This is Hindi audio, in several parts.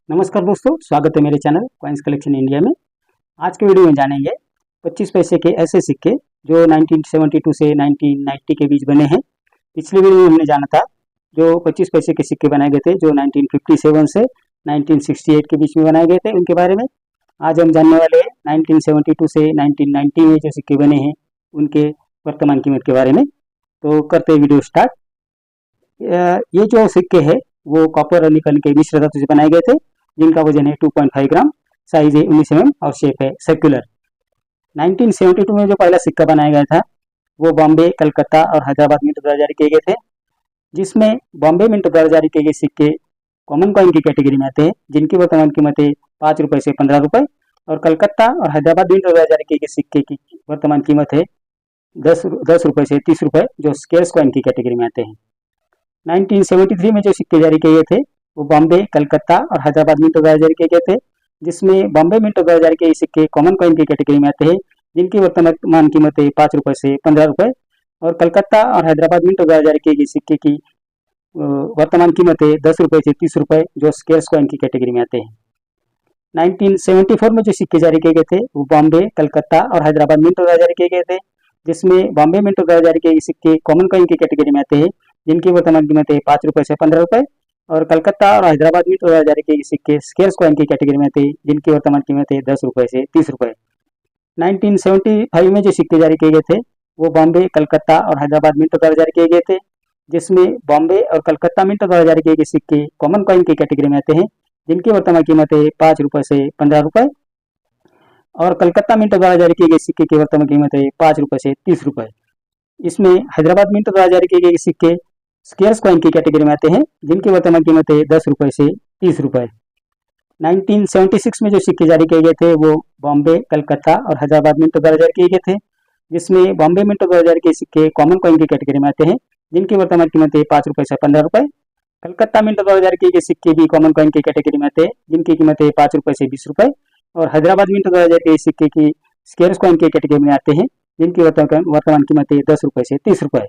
नमस्कार दोस्तों, स्वागत है मेरे चैनल कॉइन्स कलेक्शन इंडिया में। आज के वीडियो में जानेंगे 25 पैसे के ऐसे सिक्के जो 1972 से 1990 के बीच बने हैं। पिछले वीडियो में हमने जाना था जो 25 पैसे के सिक्के बनाए गए थे जो 1957 से 1968 के बीच में बनाए गए थे, उनके बारे में। आज हम जानने वाले हैं 1972 से 1990 में जो सिक्के बने हैं उनके वर्तमान कीमत के बारे में। तो करते हैं वीडियो स्टार्ट। ये जो सिक्के है वो कॉपर और निकल के मिश्र धातु से बनाए गए थे, जिनका वजन है 2.5 ग्राम, साइज है 19 mm और शेप है सर्कुलर। 1972 में जो पहला सिक्का बनाया गया था वो बॉम्बे, कलकत्ता और हैदराबाद मिंट द्वारा जारी किए गए थे, जिसमें बॉम्बे मिंट द्वारा जारी किए गए सिक्के कॉमन कॉइन की कैटेगरी में आते हैं, जिनकी वर्तमान कीमत है 5 रुपये से 15 रुपये। और कलकत्ता और हैदराबाद मिंट द्वारा जारी किए गए सिक्के की वर्तमान कीमत है 10 रुपये से 30 रुपये, जो स्केर्स कॉइन की कैटेगरी में आते हैं। 1973 में जो सिक्के जारी किए गए थे वो बॉम्बे, कलकत्ता और हैदराबाद मिंट द्वारा जारी किए गए थे, जिसमें बॉम्बे मिंट द्वारा जारी किए सिक्के कॉमन कॉइन की कैटेगरी में आते हैं, जिनकी वर्तमान कीमत है 5 रुपये से 15 रुपये। और कलकत्ता और हैदराबाद मिंट द्वारा जारी किए गए सिक्के की वर्तमान कीमत है 10 रुपये से 30 रुपये, जो स्केर्स कॉइन की कैटेगरी में आते हैं। 1974 में जो सिक्के जारी किए गए थे वो बॉम्बे, कलकत्ता और हैदराबाद मिंट द्वारा जारी किए गए थे, जिसमें बॉम्बे मिंट द्वारा जारी किए गए सिक्के कॉमन कॉइन की कैटेगरी में आते हैं, जिनकी वर्तमान कीमत है 5 रुपये से 15 रुपये। और कलकत्ता और हैदराबाद मिंट द्वारा जारी किए गए सिक्के स्केर्स कॉइन की कैटेगरी में थे, जिनकी वर्तमान कीमत है 10 रुपये से 30 रुपये। 1975 में जो सिक्के जारी किए गए थे वो बॉम्बे, कलकत्ता और हैदराबाद मिंट द्वारा जारी किए गए थे, जिसमें बॉम्बे और कलकत्ता मिंट द्वारा जारी किए गए सिक्के कॉमन कॉइन की कैटेगरी में आते हैं, जिनकी वर्तमान कीमत है 5 रुपये से 15 रुपये। और कलकत्ता मिंट द्वारा जारी किए गए सिक्के की वर्तमान कीमत है 5 रुपये से 30 रुपये। इसमें हैदराबाद मिंट द्वारा जारी किए गए सिक्के स्केर्स कॉइन की कैटेगरी में आते हैं, जिनकी वर्तमान कीमत है 10 रुपये से 30 रुपये। 1976 में जो सिक्के जारी किए गए थे वो बॉम्बे, कलकत्ता और हैदराबाद मिंट द्वारा जारी किए गए थे, जिसमें बॉम्बे मिंट द्वारा जारी किए सिक्के कॉमन कॉइन की कैटेगरी में आते हैं, जिनकी वर्तमान कीमत है 5 रुपये से 15 रुपये। कलकत्ता मिंट द्वारा जारी किए गए सिक्के भी कॉमन कॉइन की कैटेगरी में आते हैं, जिनकी कीमत है 5 रुपये से 20 रुपये। और हैदराबाद मिंट द्वारा जारी किए सिक्के की स्केर्स कॉइन की कैटेगरी में आते हैं, जिनकी वर्तमान कीमत है 10 रुपये से 30 रुपये।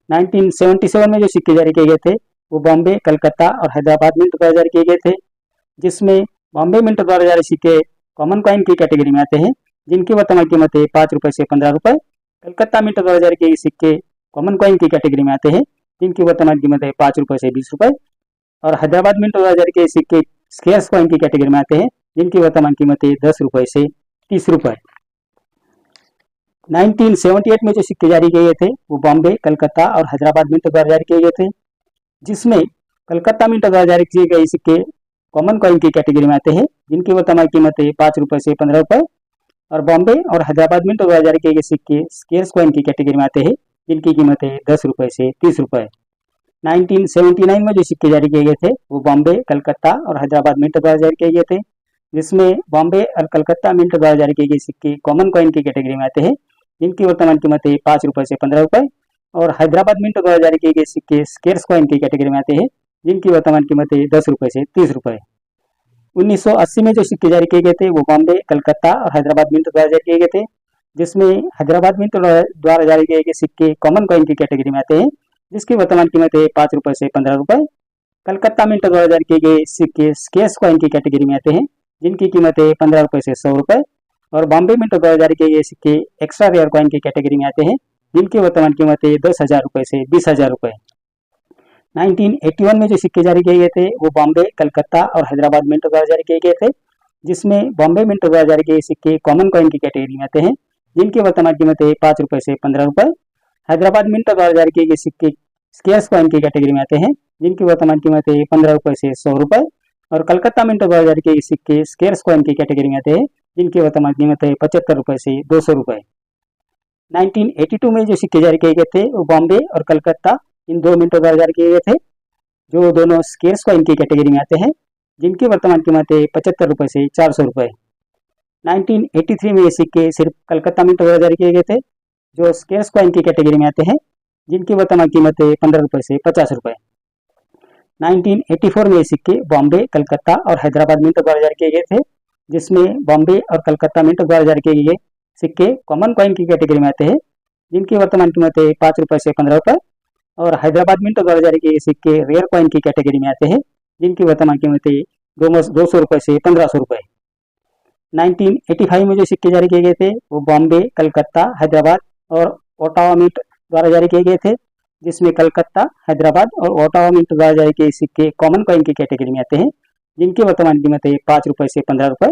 1977 में जो सिक्के जारी किए गए थे वो बॉम्बे, कलकत्ता और हैदराबाद मिंट द्वारा जारी किए गए थे, जिसमें बॉम्बे मिंट द्वारा जारी सिक्के कॉमन कॉइन की कैटेगरी में आते हैं, जिनकी वर्तमान कीमत है 5 रुपये से 15 रुपये। कलकत्ता मिंट द्वारा जारी किए सिक्के कॉमन कॉइन की कैटेगरी में आते हैं, जिनकी वर्तमान कीमत है 5 रुपये से 20 रुपये। और हैदराबाद मिंट द्वारा जारी किए सिक्के स्केर्स कॉइन की कैटेगरी में आते हैं, जिनकी वर्तमान कीमत है 10 रुपये से 30 रुपये। 1978 में जो सिक्के जारी किए गए थे वो बॉम्बे, कलकत्ता और हैदराबाद मिंट द्वारा जारी किए गए थे, जिसमें कलकत्ता मिंट द्वारा जारी किए गए सिक्के कॉमन कॉइन की कैटेगरी में आते हैं, जिनकी वर्तमान कीमत है 5 रुपये से 15 रुपये। और बॉम्बे और हैदराबाद मिंट द्वारा जारी किए गए सिक्के स्केर्स कॉइन की कैटेगरी में आते हैं, जिनकी कीमत है 10 रुपये से 30 रुपये। 1979 में जो सिक्के जारी किए गए थे वो बॉम्बे, कलकत्ता और हैदराबाद मिंट द्वारा जारी किए गए थे, जिसमें बॉम्बे और कलकत्ता मिंट द्वारा जारी किए गए सिक्के कॉमन कॉइन की कैटेगरी में आते हैं, जिनकी वर्तमान कीमत है 5 रुपये से 15 रुपये। और हैदराबाद मिंट द्वारा जारी किए गए सिक्के स्केर्स कॉइन की कैटेगरी में आते हैं, जिनकी वर्तमान कीमत है 10 रुपये से 30 रुपये। 1980 में जो सिक्के जारी किए गए थे वो बॉम्बे, कलकत्ता और हैदराबाद मिंट द्वारा जारी किए गए थे, जिसमें हैदराबाद मिंट द्वारा जारी किए गए सिक्के कॉमन कॉइन की कैटेगरी में आते हैं, जिसकी वर्तमान कीमत है 5 रुपये से 15 रुपये। कलकत्ता मिंट द्वारा जारी किए गए सिक्के स्केर्स कॉइन की कैटेगरी में आते हैं, जिनकी कीमत है 15 रुपये से 100 रुपये। और बॉम्बे मिंट द्वारा जारी किए गए सिक्के एक्स्ट्रा रेयर कॉइन की कैटेगरी में आते हैं, जिनकी वर्तमान कीमत है 10,000 रुपये से 20,000 रुपये। 1981 में जो सिक्के जारी किए गए थे वो बॉम्बे, कलकत्ता और हैदराबाद मिंट द्वारा जारी किए गए थे, जिसमें बॉम्बे मिंट द्वारा जारी किए सिक्के कॉमन कॉइन की कैटेगरी में आते हैं, जिनकी वर्तमान कीमत है 5 रुपये से 15 रुपये। हैदराबाद मिंट द्वारा जारी किए गए सिक्के स्केर्स कॉइन की कैटेगरी में आते हैं, जिनकी वर्तमान कीमत है 15 रुपये से 100 रुपये। और कलकत्ता मिंट द्वारा जारी किए सिक्के स्केर्स कॉइन की कैटेगरी में आते हैं, जिनकी वर्तमान कीमत है 75 रुपये से 200 रुपये। 1982 में जो सिक्के जारी किए गए थे वो बॉम्बे और कलकत्ता इन दो मिंटों द्वारा जारी किए गए थे, जो दोनों स्केर्स कॉइन की कैटेगरी में आते हैं, जिनकी वर्तमान कीमत है 75 रुपये से 400 रुपये। 1983 में ये सिक्के सिर्फ कलकत्ता मिंट द्वारा जारी किए गए थे, जो स्केर्स कॉइन की कैटेगरी में आते हैं, जिनकी वर्तमान कीमत है 15 रुपये से 50 रुपये। 1984 में ये सिक्के बॉम्बे, कलकत्ता और हैदराबाद मिंट द्वारा जारी किए गए थे, जिसमें बॉम्बे और कलकत्ता मिंट द्वारा जारी किए गए सिक्के कॉमन कॉइन की कैटेगरी में आते हैं, जिनकी वर्तमान कीमत है 5 रुपये से 15 रुपये। और हैदराबाद मिंट द्वारा जारी किए सिक्के रेयर कॉइन की कैटेगरी में आते हैं, जिनकी वर्तमान कीमत है 200 रुपये से 1500 रुपये। 1985 में जो सिक्के जारी किए गए थे वो बॉम्बे, कलकत्ता, हैदराबाद और ओटावा मिंट द्वारा जारी किए गए थे, जिसमें कलकत्ता, हैदराबाद और ओटावा मिंट द्वारा जारी किए सिक्के कॉमन कॉइन की कैटेगरी में आते हैं, जिनकी वर्तमान कीमत है 5 रुपये से 15 रुपये,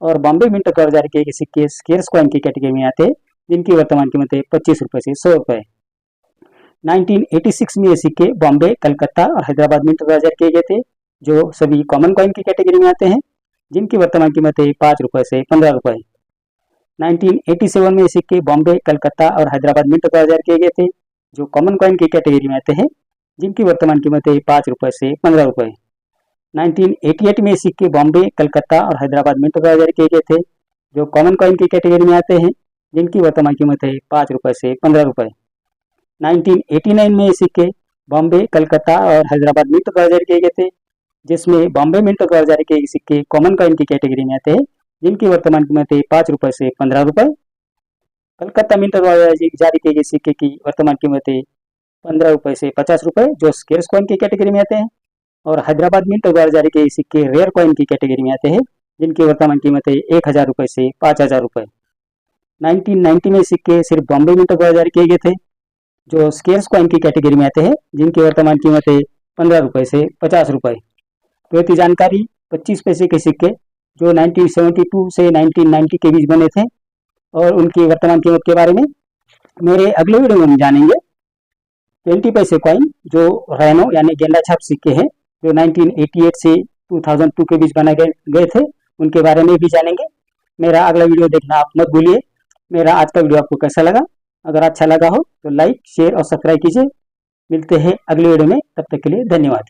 और बॉम्बे मिंट द्वारा जारी किए गए सिक्के स्केर्स कॉइन की कैटेगरी में आते हैं, जिनकी वर्तमान कीमत है 25 रुपये से 100 रुपये। 1986 में ये सिक्के बॉम्बे, कलकत्ता और हैदराबाद मिंट द्वारा जारी किए गए थे, जो सभी कॉमन कॉइन की कैटेगरी में आते हैं, जिनकी वर्तमान कीमत है 5 रुपये से 15 रुपये। 1987 में ये सिक्के बॉम्बे, कलकत्ता और हैदराबाद मिंट द्वारा जारी किए गए थे, जो कॉमन कॉइन की कैटेगरी में आते हैं, जिनकी वर्तमान कीमत है 5 रुपये से 15 रुपये। 1988 में सिक्के बॉम्बे, कलकत्ता और हैदराबाद मिंट द्वारा जारी किए गए थे, जो कॉमन कॉइन की कैटेगरी में आते हैं, जिनकी वर्तमान कीमत है 5 रुपये से 15 रुपये। 1989 में सिक्के बॉम्बे, कलकत्ता और हैदराबाद मिंट द्वारा जारी किए गए थे, जिसमें बॉम्बे मिंट द्वारा जारी किए गए सिक्के कॉमन कॉइन की कैटेगरी में आते हैं, जिनकी वर्तमान कीमत है 5 रुपये से 15 रुपये। कलकत्ता मिंट द्वारा जारी किए गए सिक्के की वर्तमान कीमत है 15 रुपये से 50 रुपये, जो स्केर्स कॉइन की कैटेगरी में आते हैं, और हैदराबाद मिंट द्वारा जारी किए सिक्के रेयर कॉइन की कैटेगरी में आते हैं, जिनकी वर्तमान कीमत है 1000 रुपये से 5000 रुपये। 1990 में सिक्के सिर्फ बॉम्बे मिंट द्वारा जारी किए गए थे, जो स्केर्स कॉइन की कैटेगरी में आते हैं, जिनकी वर्तमान कीमत है 15 रुपये से 50 रुपये। तो ये जानकारी 25 पैसे के सिक्के जो 1972 से 1990 के बीच बने थे और उनकी वर्तमान कीमत के बारे में। मेरे अगले वीडियो में हम जानेंगे 20 पैसे कॉइन जो रैनो यानी गेंदा छाप सिक्के हैं, जो 1988 से 2002 के बीच बनाए गए थे, उनके बारे में भी जानेंगे। मेरा अगला वीडियो देखना आप मत भूलिए। मेरा आज का वीडियो आपको कैसा लगा? अगर अच्छा लगा हो तो लाइक, शेयर और सब्सक्राइब कीजिए। मिलते हैं अगले वीडियो में, तब तक के लिए धन्यवाद।